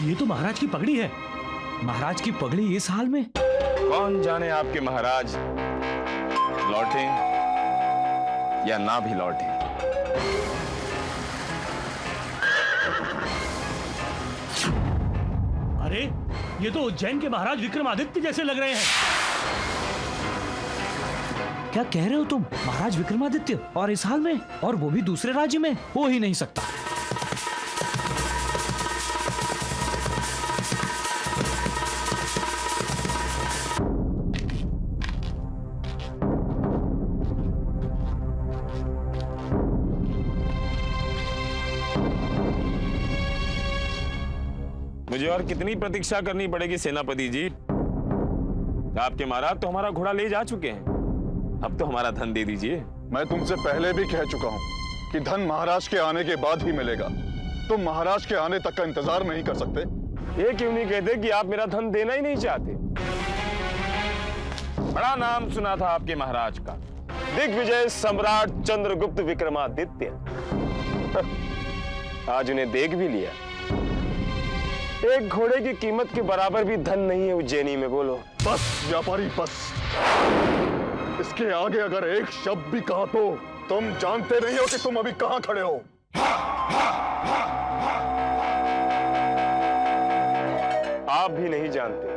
ये तो महाराज की पगड़ी है। महाराज की पगड़ी इस हाल में? कौन जाने आपके महाराज लौटे या ना भी लौटे। अरे ये तो उज्जैन के महाराज विक्रमादित्य जैसे लग रहे हैं। क्या कह रहे हो तुम? महाराज विक्रमादित्य और इस हाल में, और वो भी दूसरे राज्य में? हो ही नहीं सकता। मुझे और कितनी प्रतीक्षा करनी पड़ेगी सेनापति जी? आपके महाराज तो हमारा घोड़ा ले जा चुके हैं, अब तो हमारा धन दे दीजिए। मैं तुमसे पहले भी कह चुका हूं कि धन महाराज के आने के बाद ही मिलेगा। तुम महाराज के आने तक का इंतजार नहीं कर सकते? ये क्यों नहीं कहते कि आप मेरा धन देना ही नहीं चाहते? बड़ा नाम सुना था आपके महाराज का, दिग्विजय सम्राट चंद्रगुप्त विक्रमादित्य। आज उन्हें देख भी लिया। एक घोड़े की कीमत के बराबर भी धन नहीं है उज्जैनी में। बोलो बस व्यापारी बस। इसके आगे अगर एक शब्द भी कहा तो तुम जानते नहीं हो कि तुम अभी कहां खड़े हो। आप भी नहीं जानते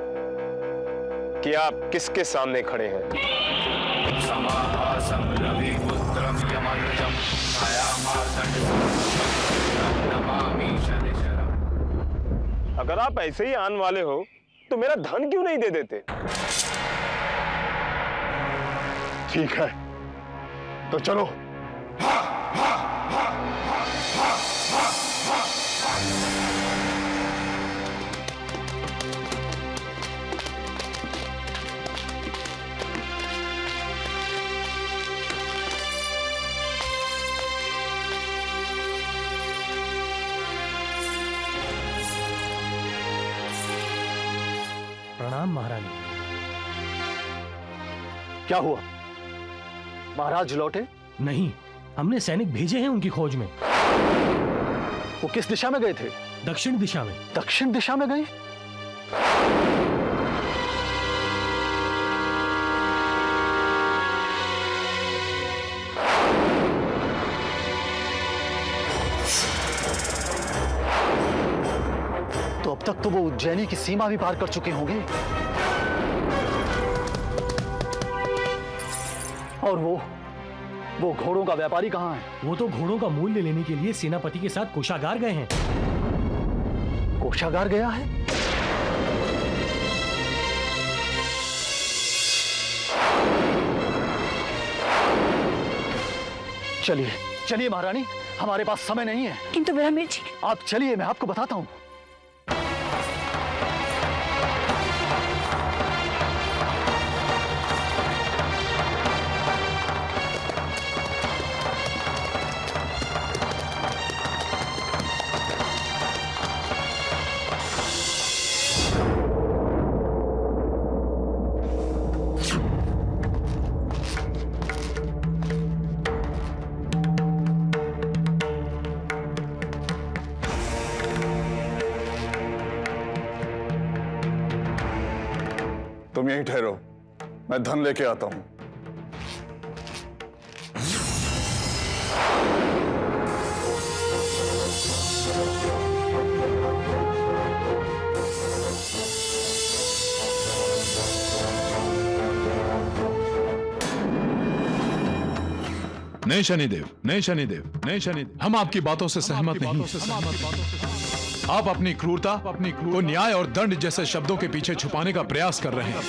कि आप किसके सामने खड़े हैं। अगर आप ऐसे ही आने वाले हो तो मेरा धन क्यों नहीं दे देते? ठीक है तो चलो। प्रणाम महारानी। क्या हुआ? महाराज लौटे नहीं, हमने सैनिक भेजे हैं उनकी खोज में। वो किस दिशा में गए थे? दक्षिण दिशा में। दक्षिण दिशा में गए? तो अब तक तो वो उज्जैनी की सीमा भी पार कर चुके होंगे। और वो घोड़ों का व्यापारी कहां है? वो तो घोड़ों का मूल्य लेने के लिए सेनापति के साथ कोषागार गए हैं। कोषागार गया है? चलिए चलिए महारानी, हमारे पास समय नहीं है। किंतु ब्रह्मवीर जी, आप चलिए, मैं आपको बताता हूँ। तुम यहीं ठहरो, मैं धन लेके आता हूं। नहीं शनिदेव, नहीं शनिदेव, नहीं शनिदेव, हम आपकी बातों से सहमत नहीं। आप अपनी क्रूरता को न्याय और दंड जैसे शब्दों के पीछे छुपाने का प्रयास कर रहे हैं।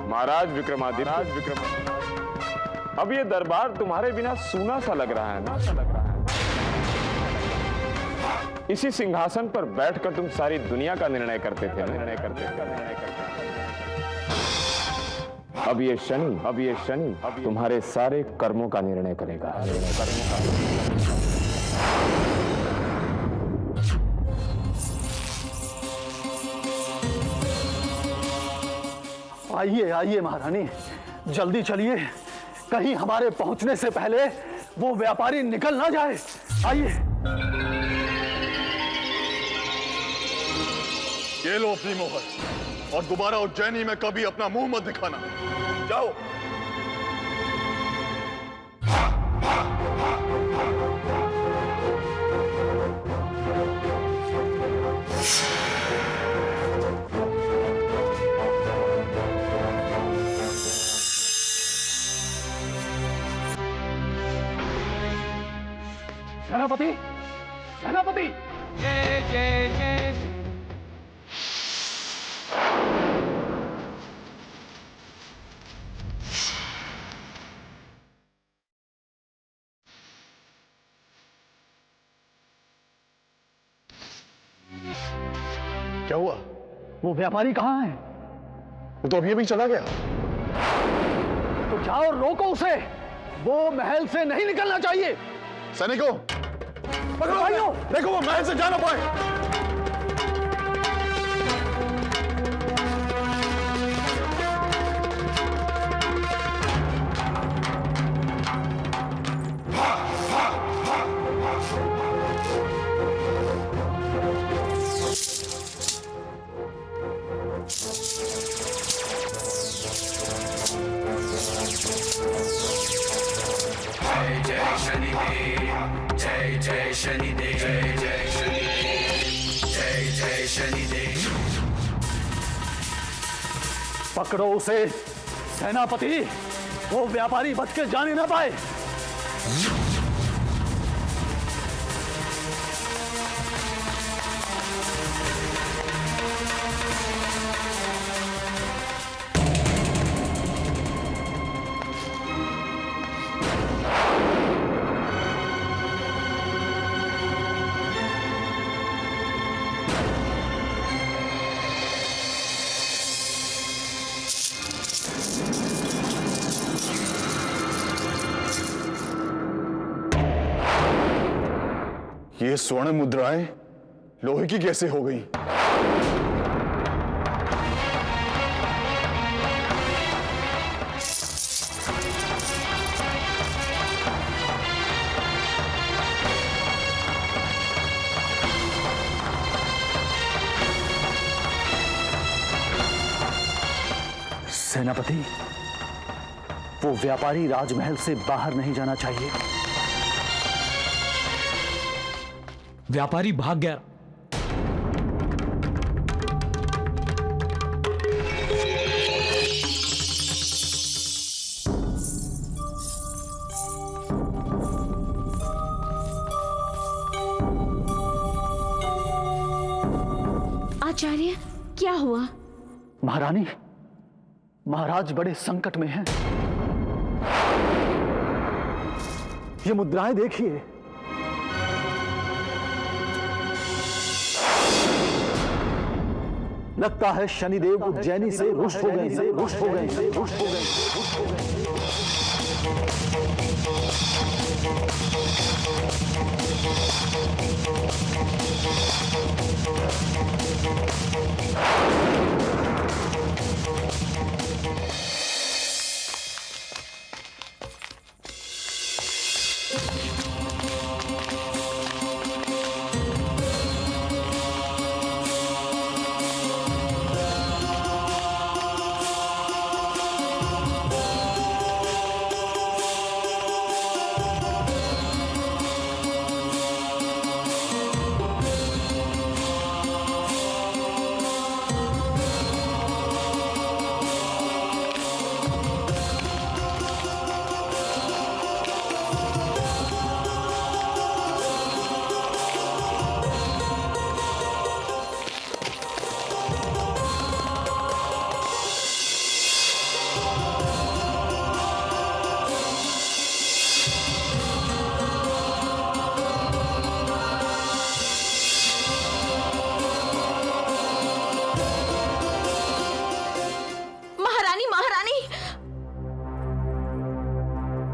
महाराज विक्रमादित्य, अब ये दरबार तुम्हारे बिना सूना सा लग रहा है ना? इसी सिंहासन पर बैठकर तुम सारी दुनिया का निर्णय करते थे। अब ये शनि तुम्हारे सारे कर्मों का निर्णय करेगा। आइए आइए महारानी, जल्दी चलिए, कहीं हमारे पहुंचने से पहले वो व्यापारी निकल ना जाए। आइए। ये लो अपनी मोहर, और दोबारा उज्जैनी में कभी अपना मुंह मत दिखाना। जाओ। सेनापति, सेनापति, जय जय जय। क्या हुआ? वो व्यापारी कहाँ है? वो तो अभी चला गया। तो जाओ रोको उसे, वो महल से नहीं निकलना चाहिए। सैनिकों, पकड़ो भाइयों, देखो वो महल से जा ना पाए। पकड़ो उसे सेनापति, वो व्यापारी बच के जाने ना पाए। ये स्वर्ण मुद्राएं लोहे की कैसे हो गई? सेनापति, वो व्यापारी राजमहल से बाहर नहीं जाना चाहिए। व्यापारी भाग गया। आचार्य, क्या हुआ? महारानी, महाराज बड़े संकट में हैं। ये मुद्राएं देखिए। लगता है शनिदेव उज्जैनी से रुष्ट हो गए।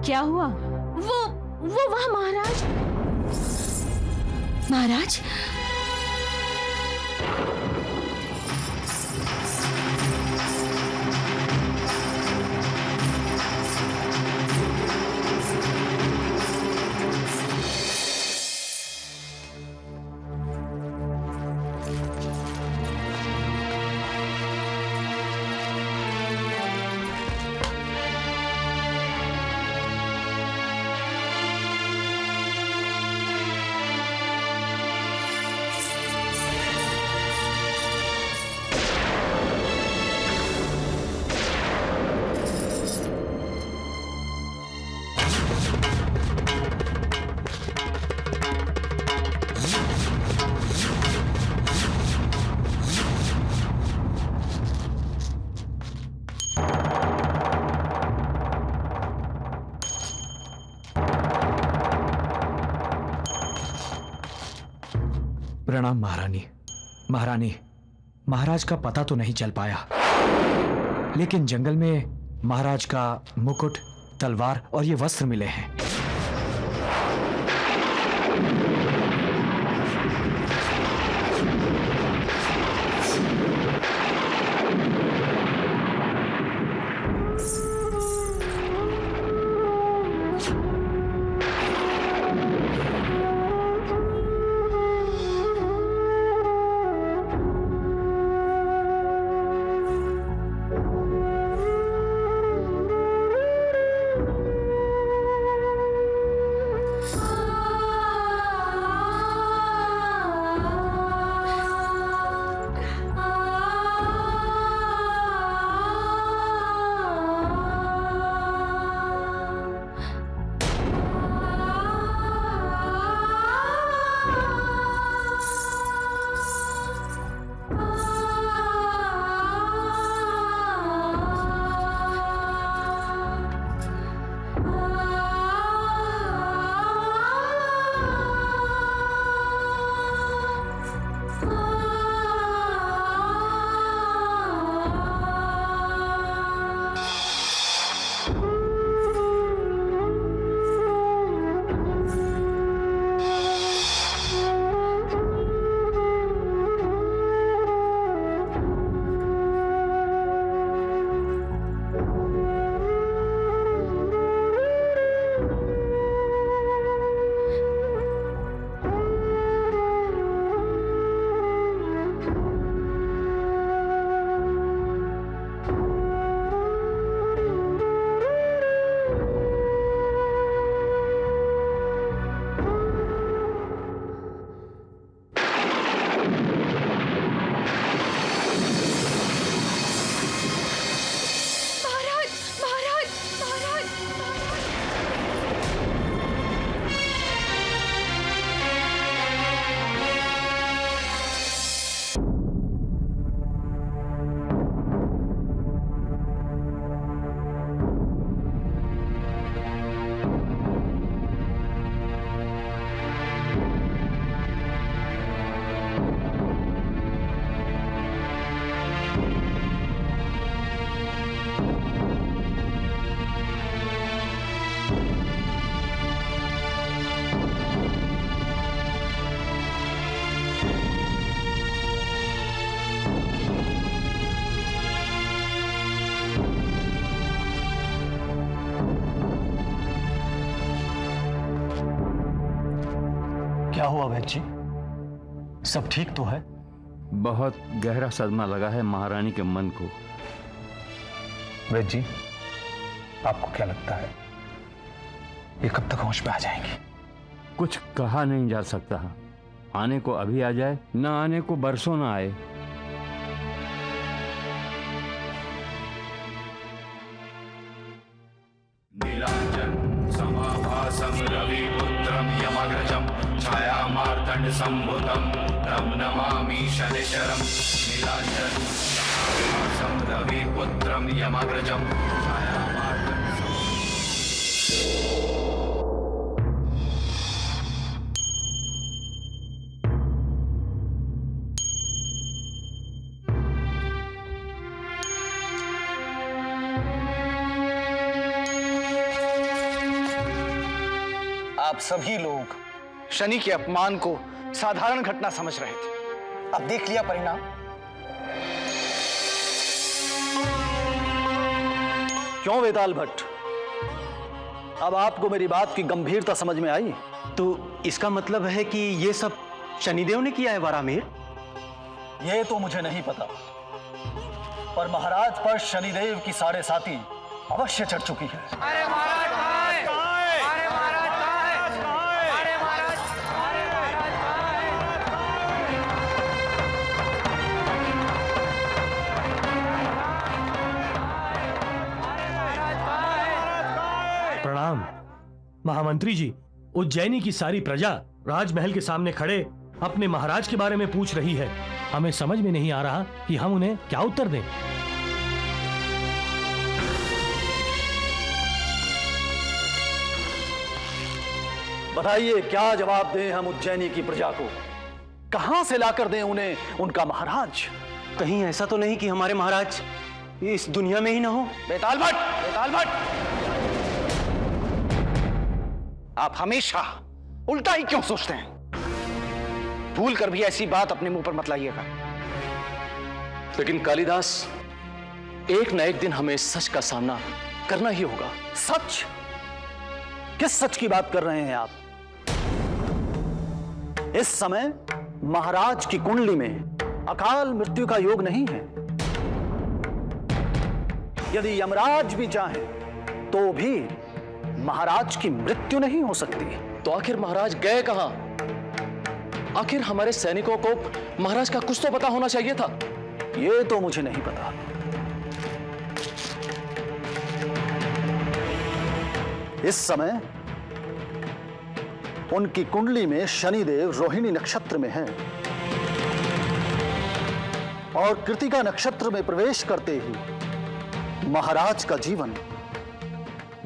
क्या हुआ? वो वहां महाराज। महाराज, प्रणाम महारानी। महारानी, महाराज का पता तो नहीं चल पाया, लेकिन जंगल में महाराज का मुकुट, तलवार और ये वस्त्र मिले हैं। हुआ वैद्य जी? सब ठीक तो है? बहुत गहरा सदमा लगा है महारानी के मन को। वैद्य जी, आपको क्या लगता है ये कब तक होश में आ जाएंगी? कुछ कहा नहीं जा सकता। आने को अभी आ जाए, न आने को बरसों न आए। नीलांजन समाभासं रविपुत्रं यमग्रजं छायामार्तण्ड संभुतं तं नमामि शनिचरं। नीलांजन समाभासं रविपुत्रं यमग्रजं छायामार्तण्ड आप सभी लोग शनि के अपमान को साधारण घटना समझ रहे थे। अब देख लिया परिणाम। क्यों वेताल भट्ट, अब आपको मेरी बात की गंभीरता समझ में आई? तो इसका मतलब है कि ये सब शनिदेव ने किया है वारामिहिर? ये तो मुझे नहीं पता, पर महाराज पर शनिदेव की 7.5 अवश्य चढ़ चुकी है। अरे महाराज कहाँ है? अरे महाराज कहाँ है? अरे महाराज प्रणाम महामंत्री जी। उज्जैनी की सारी प्रजा राजमहल के सामने खड़े अपने महाराज के बारे में पूछ रही है। हमें समझ में नहीं आ रहा कि हम उन्हें क्या उत्तर दें। बताइए, क्या जवाब दें हम उज्जैनी की प्रजा को? कहां से लाकर दें उन्हें उनका महाराज? कहीं ऐसा तो नहीं कि हमारे महाराज इस दुनिया में ही ना हो? बेताल भट्ट, बेताल भट्ट, आप हमेशा उल्टा ही क्यों सोचते हैं? भूल कर भी ऐसी बात अपने मुंह पर मत लाइएगा। लेकिन कालिदास, एक न एक दिन हमें सच का सामना करना ही होगा। सच? किस सच की बात कर रहे हैं आप? इस समय महाराज की कुंडली में अकाल मृत्यु का योग नहीं है। यदि यमराज भी चाहे तो भी महाराज की मृत्यु नहीं हो सकती। तो आखिर महाराज गए कहां? आखिर हमारे सैनिकों को महाराज का कुछ तो पता होना चाहिए था। यह तो मुझे नहीं पता। इस समय उनकी कुंडली में शनिदेव रोहिणी नक्षत्र में है और कृतिका नक्षत्र में प्रवेश करते ही महाराज का जीवन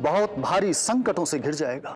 बहुत भारी संकटों से घिर जाएगा।